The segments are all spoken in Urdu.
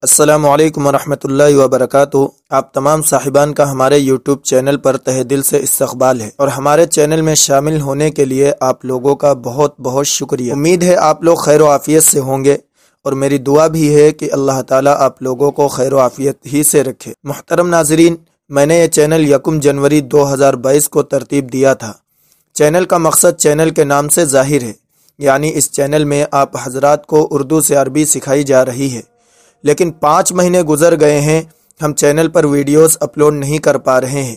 السلام علیکم ورحمۃ اللہ وبرکاتہ۔ آپ تمام صاحبان کا ہمارے یوٹیوب چینل پر تہہ دل سے استقبال ہے اور ہمارے چینل میں شامل ہونے کے لیے آپ لوگوں کا بہت بہت شکریہ۔ امید ہے آپ لوگ خیر و عافیت سے ہوں گے اور میری دعا بھی ہے کہ اللہ تعالیٰ آپ لوگوں کو خیر و عافیت ہی سے رکھے۔ محترم ناظرین، میں نے یہ چینل 1 جنوری 2022 کو ترتیب دیا تھا۔ چینل کا مقصد چینل کے نام سے ظاہر ہے، یعنی اس چینل میں آپ حضرات کو اردو سے عربی سکھائی جا رہی ہے، لیکن 5 مہینے گزر گئے ہیں، ہم چینل پر ویڈیوز اپلوڈ نہیں کر پا رہے ہیں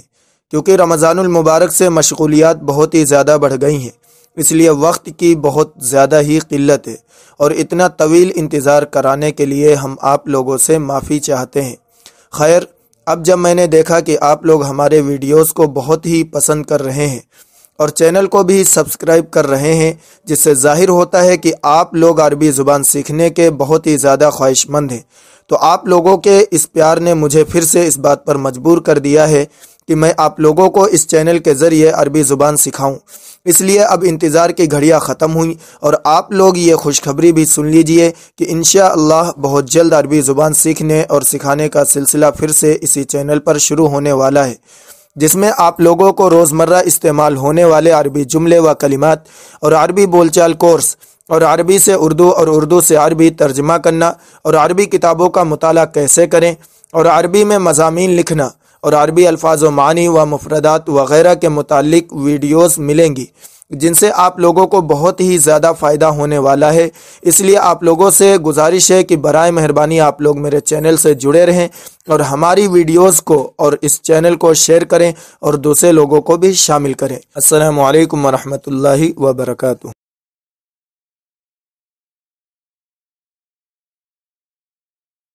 کیونکہ رمضان المبارک سے مشغولیات بہت ہی زیادہ بڑھ گئی ہیں، اس لیے وقت کی بہت زیادہ ہی قلت ہے اور اتنا طویل انتظار کرانے کے لیے ہم آپ لوگوں سے معافی چاہتے ہیں۔ خیر، اب جب میں نے دیکھا کہ آپ لوگ ہمارے ویڈیوز کو بہت ہی پسند کر رہے ہیں اور چینل کو بھی سبسکرائب کر رہے ہیں، جس سے ظاہر ہوتا ہے کہ آپ لوگ عربی زبان سیکھنے کے بہت ہی زیادہ خواہش مند ہیں، تو آپ لوگوں کے اس پیار نے مجھے پھر سے اس بات پر مجبور کر دیا ہے کہ میں آپ لوگوں کو اس چینل کے ذریعے عربی زبان سکھاؤں۔ اس لیے اب انتظار کی گھڑیاں ختم ہوئیں اور آپ لوگ یہ خوشخبری بھی سن لیجئے کہ انشاءاللہ بہت جلد عربی زبان سیکھنے اور سکھانے کا سلسلہ پھر سے اسی چینل پر شروع ہونے والا ہے، جس میں آپ لوگوں کو روزمرہ استعمال ہونے والے عربی جملے و کلمات اور عربی بول چال کورس اور عربی سے اردو اور اردو سے عربی ترجمہ کرنا اور عربی کتابوں کا مطالعہ کیسے کریں اور عربی میں مضامین لکھنا اور عربی الفاظ و معنی و مفردات وغیرہ کے متعلق ویڈیوز ملیں گی، جن سے آپ لوگوں کو بہت ہی زیادہ فائدہ ہونے والا ہے۔ اس لیے آپ لوگوں سے گزارش ہے کہ برائے مہربانی آپ لوگ میرے چینل سے جڑے رہیں اور ہماری ویڈیوز کو اور اس چینل کو شیئر کریں اور دوسرے لوگوں کو بھی شامل کریں۔ السلام علیکم ورحمۃ اللہ وبرکاتہ۔